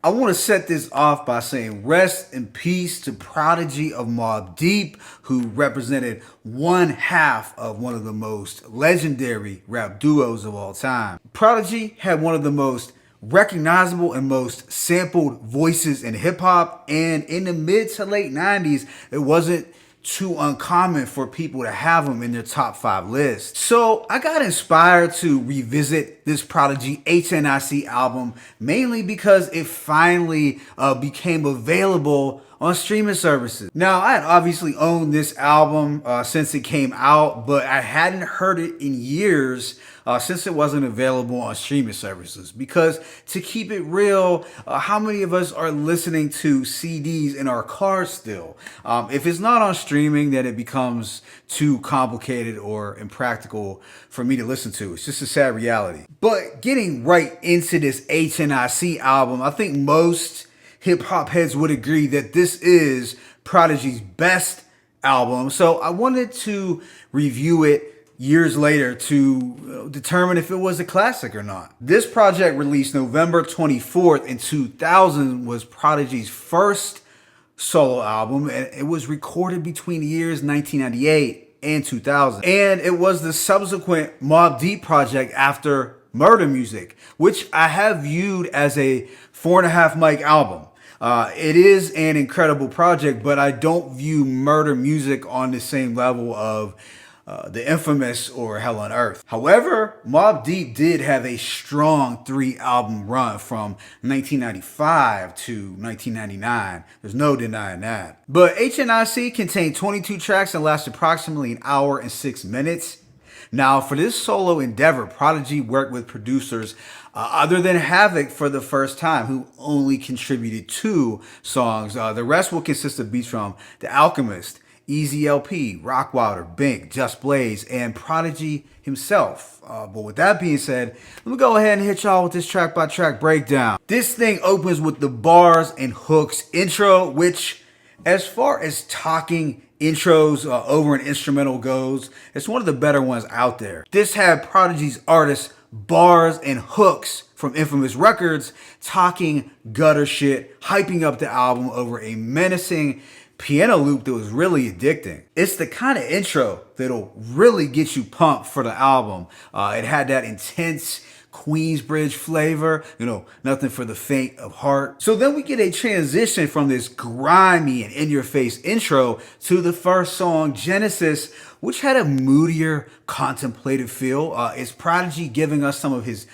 I want to set this off by saying rest in peace to Prodigy of Mobb Deep, who represented one half of one of the most legendary rap duos of all time. Prodigy had one of the most recognizable and most sampled voices in hip hop, and in the mid to late 90s, it wasn't too uncommon for people to have them in their top 5 list. So I got inspired to revisit this Prodigy H.N.I.C album, mainly because it finally became available on streaming services. Now, I had obviously owned this album since it came out, but I hadn't heard it in years since it wasn't available on streaming services. Because to keep it real, how many of us are listening to CDs in our cars still? If it's not on streaming, then it becomes too complicated or impractical for me to listen to. It's just a sad reality. But getting right into this H.N.I.C album, I think most hip hop heads would agree that this is Prodigy's best album. So I wanted to review it years later to determine if it was a classic or not. This project, released November 24th in 2000, was Prodigy's first solo album, and it was recorded between the years 1998 and 2000. And it was the subsequent Mobb Deep project after Murder Music, which I have viewed as a 4.5 mic album. It is an incredible project, but I don't view Murder Music on the same level of the infamous or Hell on Earth. However, Mobb Deep did have a strong 3-album run from 1995 to 1999. There's no denying that. But H.N.I.C contained 22 tracks and lasted approximately an hour and 6 minutes. Now, for this solo endeavor, Prodigy worked with producers other than Havoc for the first time, who only contributed 2 songs. The rest will consist of beats from The Alchemist, Easy LP, Rockwilder, Bink, Just Blaze, and Prodigy himself. But with that being said, let me go ahead and hit y'all with this track by track breakdown. This thing opens with the bars and hooks intro, which, as far as talking intros over an instrumental goes, it's one of the better ones out there. This had Prodigy's artists bars and hooks from infamous records talking gutter shit, hyping up the album over a menacing piano loop that was really addicting. It's the kind of intro that'll really get you pumped for the album. It had that intense Queensbridge flavor, nothing for the faint of heart. So then we get a transition from this grimy and in-your-face intro to the first song, Genesis, which had a moodier, contemplative feel. It's Prodigy giving us some of his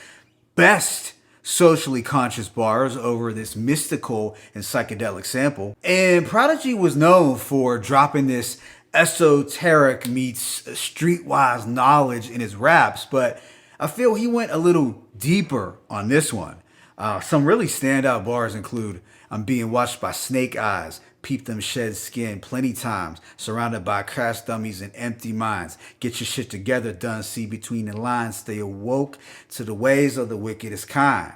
best socially conscious bars over this mystical and psychedelic sample. And Prodigy was known for dropping this esoteric meets streetwise knowledge in his raps, but I feel he went a little deeper on this one. Some really standout bars include, I'm being watched by snake eyes, peep them shed skin plenty times, surrounded by crash dummies and empty minds. Get your shit together, done, see between the lines, stay awoke to the ways of the wickedest kind.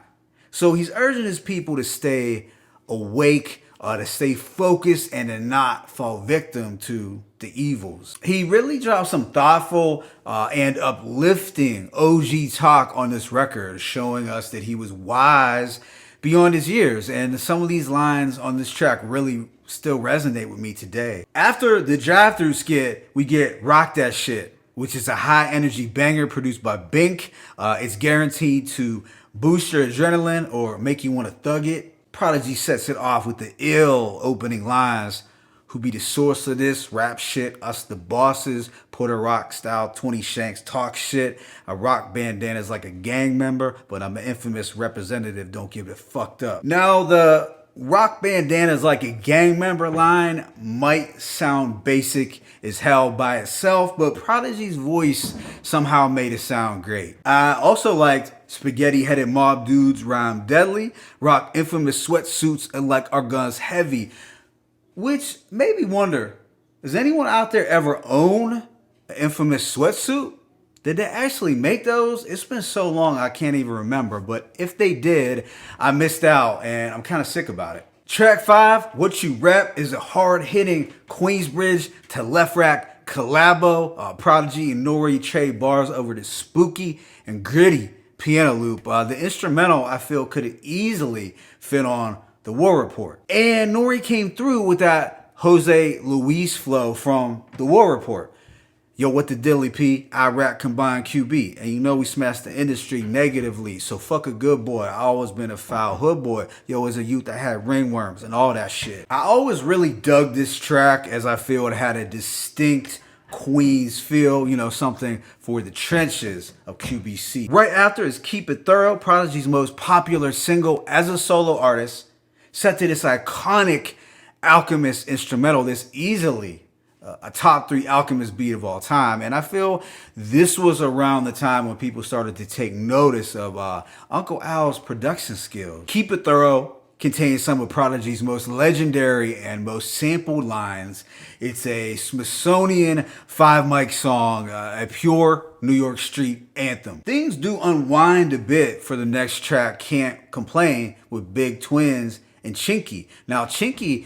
So he's urging his people to stay awake, to stay focused, and to not fall victim to the evils. He really dropped some thoughtful and uplifting OG talk on this record, showing us that he was wise beyond his years. And some of these lines on this track really still resonate with me today. After the drive-thru skit, we get Rock That Shit, which is a high-energy banger produced by Bink. It's guaranteed to boost your adrenaline or make you want to thug it. Prodigy sets it off with the ill opening lines. Who be the source of this? Rap shit, us the bosses. Puerto Rock style 20 Shanks talk shit. I rock bandanas like a gang member, but I'm an infamous representative, don't give it fucked up. Now, the rock bandanas like a gang member line might sound basic as hell by itself, but Prodigy's voice somehow made it sound great. I also liked spaghetti headed mob dudes rhyme deadly, rock infamous sweatsuits, and like our guns heavy. Which made me wonder, does anyone out there ever own an infamous sweatsuit? Did they actually make those? It's been so long I can't even remember, but if they did, I missed out and I'm kind of sick about it. Track 5, What You Rep, is a hard-hitting Queensbridge to Left Rack collabo. Prodigy and Nori trade bars over this spooky and gritty piano loop. The instrumental, I feel, could have easily fit on the War Report. And Nori came through with that Jose Luis flow from the War Report. Yo, what the dilly P? I rap combined QB. And you know we smashed the industry negatively. So fuck a good boy. I always been a foul hood boy. Yo, as a youth I had ringworms and all that shit. I always really dug this track as I feel it had a distinct Queens feel, you know, something for the trenches of QBC. Right after is Keep It Thorough, Prodigy's most popular single as a solo artist, set to this iconic Alchemist instrumental that's easily a top 3 Alchemist beat of all time. And I feel this was around the time when people started to take notice of Uncle Al's production skills. Keep It Thorough contains some of Prodigy's most legendary and most sampled lines. It's a Smithsonian 5-mic song, a pure New York street anthem. Things do unwind a bit for the next track, Can't Complain, with Big Twins and Chinky. Now, Chinky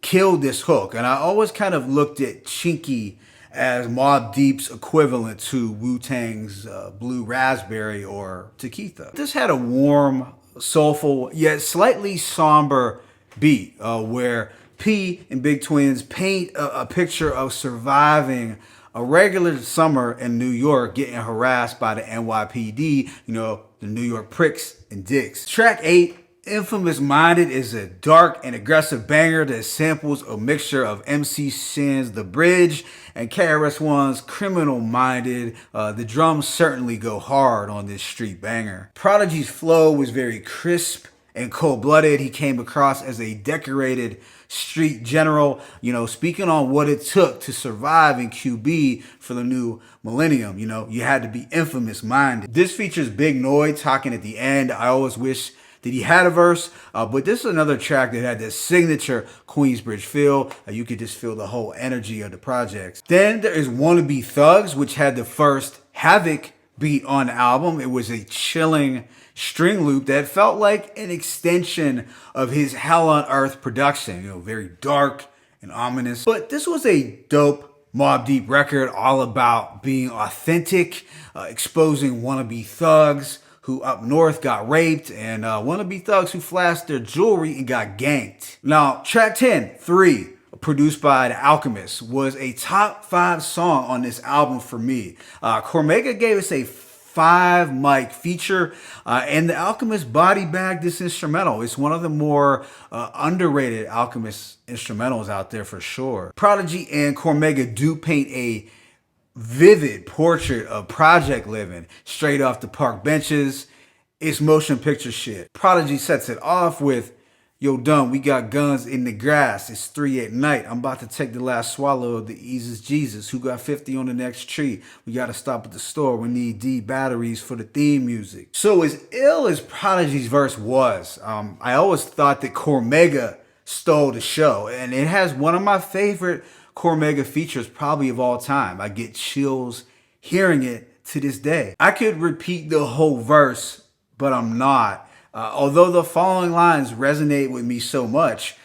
killed this hook, and I always kind of looked at Chinky as Mobb Deep's equivalent to Wu-Tang's Blue Raspberry or Takeitha. This had a warm, soulful, yet slightly somber beat where P and Big Twins paint a picture of surviving a regular summer in New York, getting harassed by the NYPD, you know, the New York pricks and dicks. Track 8, Infamous Minded, is a dark and aggressive banger that samples a mixture of MC Shan's The Bridge and KRS-One's Criminal Minded. The drums certainly go hard on this street banger. Prodigy's flow was very crisp and cold-blooded. He came across as a decorated street general, you know, speaking on what it took to survive in QB for the new millennium. You know, you had to be infamous minded. This features Big Noy talking at the end. I always wish that he had a verse, but this is another track that had this signature Queensbridge feel. You could just feel the whole energy of the projects. Then there is y.b.e Thugs, which had the first Havoc beat on the album. It was a chilling string loop that felt like an extension of his Hell on Earth production. You know, very dark and ominous. But this was a dope Mobb Deep record, all about being authentic, exposing y.b.e Thugs who up north got raped, and y.b.e Thugs who flashed their jewelry and got ganked. Now, track 10, 3, produced by The Alchemist, was a top 5 song on this album for me. Cormega gave us a 5-mic feature, and The Alchemist body bagged this instrumental. It's one of the more underrated Alchemist instrumentals out there for sure. Prodigy and Cormega do paint a vivid portrait of project living straight off the park benches. It's motion picture shit. Prodigy sets it off with, yo, dumb, we got guns in the grass. It's 3 at night. I'm about to take the last swallow of the Eases Jesus. Who got 50 on the next tree? We got to stop at the store. We need D batteries for the theme music. So as ill as Prodigy's verse was, I always thought that Cormega stole the show. And it has one of my favorite Cormega features probably of all time. I get chills hearing it to this day. I could repeat the whole verse, but I'm not. Although the following lines resonate with me so much.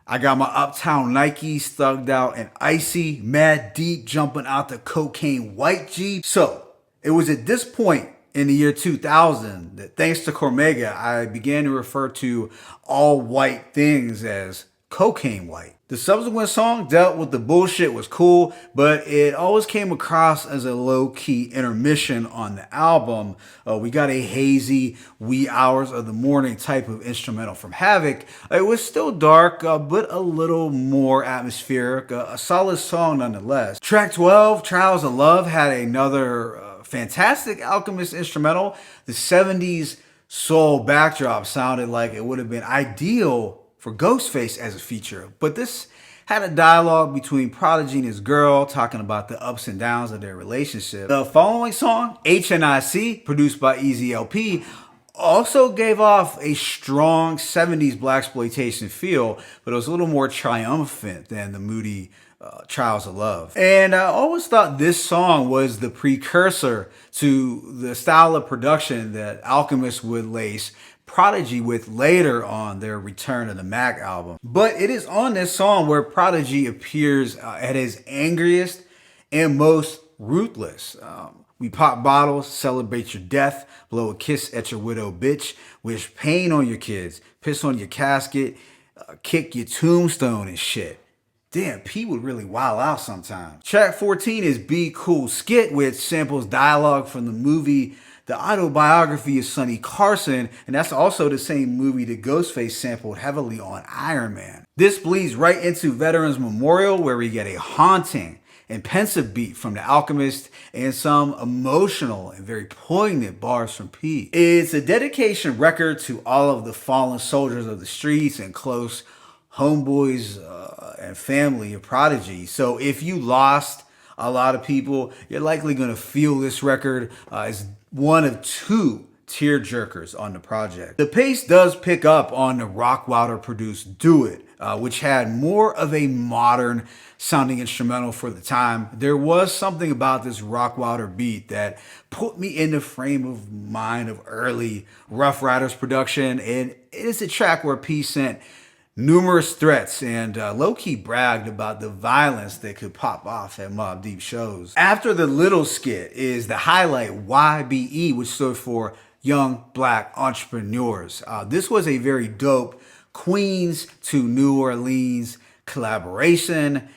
I got my Uptown Nikes thugged out and icy, mad deep, jumping out the cocaine white Jeep. So it was at this point in the year 2000 that, thanks to Cormega, I began to refer to all white things as cocaine white. The subsequent song dealt with the bullshit, was cool, but it always came across as a low-key intermission on the album. We got a hazy, wee hours of the morning type of instrumental from Havoc. It was still dark, but a little more atmospheric. A solid song nonetheless. Track 12, Trials of Love, had another fantastic Alchemist instrumental. The 70s soul backdrop sounded like it would have been ideal for Ghostface as a feature, but this had a dialogue between Prodigy and his girl talking about the ups and downs of their relationship. The following song, H.N.I.C, produced by Easy-LP, also gave off a strong 70s blaxploitation feel, but it was a little more triumphant than the moody Trials of Love. And I always thought this song was the precursor to the style of production that Alchemist would lace Prodigy with later on their Return of the Mac album. But it is on this song where Prodigy appears at his angriest and most ruthless. We pop bottles, celebrate your death, blow a kiss at your widow bitch, wish pain on your kids, piss on your casket, kick your tombstone and shit. Damn, P would really wild out sometimes. Track 14 is Be Cool Skit, which samples dialogue from the movie The Autobiography of Sonny Carson, and that's also the same movie that Ghostface sampled heavily on Iron Man. This bleeds right into Veterans Memorial, where we get a haunting and pensive beat from The Alchemist and some emotional and very poignant bars from P. It's a dedication record to all of the fallen soldiers of the streets and close homeboys and family of Prodigy. So if you lost a lot of people, you're likely going to feel this record as one of two tear jerkers on the project. The pace does pick up on the Rockwilder produced Do It, which had more of a modern sounding instrumental for the time. There was something about this Rockwilder beat that put me in the frame of mind of early Rough Riders production, and it is a track where P sent numerous threats and low-key bragged about the violence that could pop off at Mobb Deep shows. After the little skit is the highlight y.b.e, which stood for Young Black Entrepreneurs. This was a very dope Queens to New Orleans collaboration.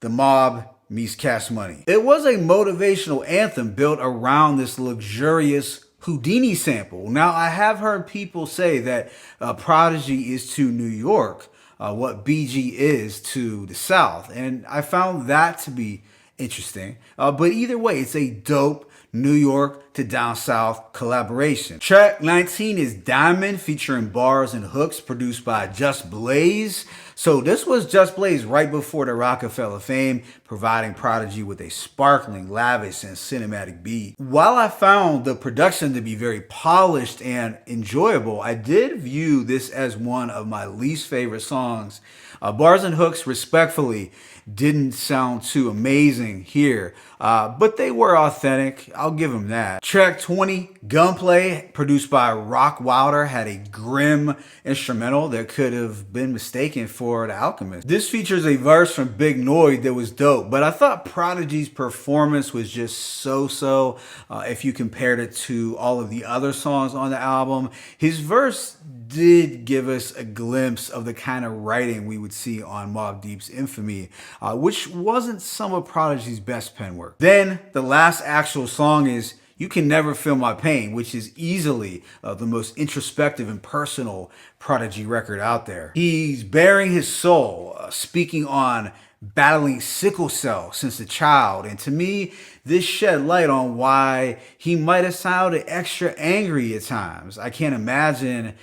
The Mob meets Cash Money. It was a motivational anthem built around this luxurious Houdini sample. Now, I have heard people say that Prodigy is to New York what BG is to the South, and I found that to be interesting. But either way, it's a dope New York to down south collaboration. Track 19 is Diamond, featuring bars and hooks produced by Just Blaze. So this was Just Blaze right before the Rockefeller fame, providing Prodigy with a sparkling, lavish, and cinematic beat. While I found the production to be very polished and enjoyable, I did view this as one of my least favorite songs. Bars and hooks, respectfully, didn't sound too amazing here, but they were authentic. I'll give them that. Track 20, Gunplay, produced by Rockwilder, had a grim instrumental that could have been mistaken for The Alchemist. This features a verse from Big Noyd that was dope, but I thought Prodigy's performance was just so-so if you compared it to all of the other songs on the album. His verse did give us a glimpse of the kind of writing we would see on Mobb Deep's Infamy, which wasn't some of Prodigy's best pen work. Then the last actual song is You Can Never Feel My Pain, which is easily the most introspective and personal Prodigy record out there. He's bearing his soul, speaking on battling sickle cell since a child, and to me, this shed light on why he might have sounded extra angry at times. I can't imagine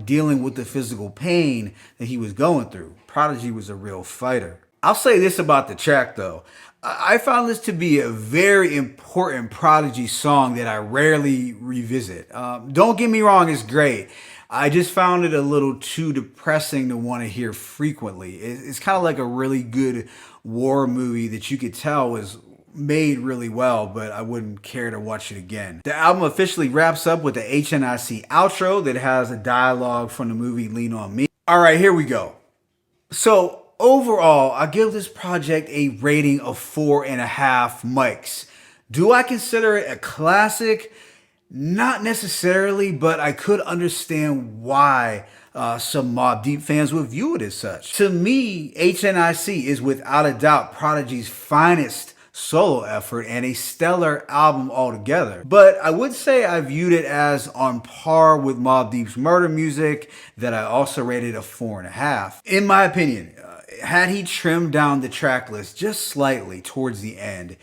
dealing with the physical pain that he was going through. Prodigy was a real fighter. I'll say this about the track though. I found this to be a very important Prodigy song that I rarely revisit. Don't get me wrong, it's great. I just found it a little too depressing to want to hear frequently. It's kind of like a really good war movie that you could tell was made really well, but I wouldn't care to watch it again. The album officially wraps up with the H.N.I.C outro that has a dialogue from the movie Lean On Me. All right, here we go. So overall, I give this project a rating of 4.5 mics. Do I consider it a classic? Not necessarily, but I could understand why some Mobb Deep fans would view it as such. To me, H.N.I.C is without a doubt Prodigy's finest solo effort and a stellar album altogether. But I would say I viewed it as on par with Mobb Deep's Murder Music, that I also rated a 4.5. In my opinion, had he trimmed down the track list just slightly towards the end,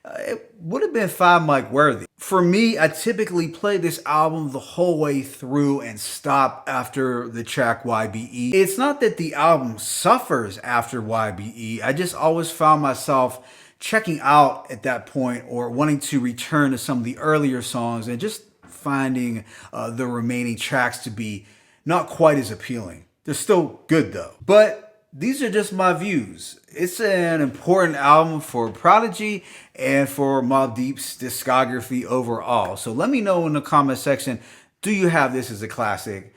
it would have been 5 mic worthy. For me, I typically play this album the whole way through and stop after the track y.b.e. It's not that the album suffers after y.b.e. I just always found myself checking out at that point or wanting to return to some of the earlier songs and just finding the remaining tracks to be not quite as appealing. They're still good though. But these are just my views. It's an important album for Prodigy and for Mobb Deep's discography overall. So let me know in the comment section, do you have this as a classic?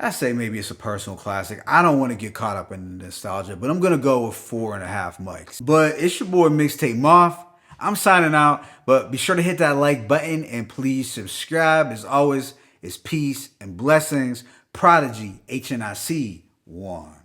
I say maybe it's a personal classic. I don't want to get caught up in the nostalgia, but I'm going to go with 4.5 mics. But it's your boy Mixtape Moth. I'm signing out, but be sure to hit that like button and please subscribe. As always, it's peace and blessings. Prodigy H.N.I.C. 1.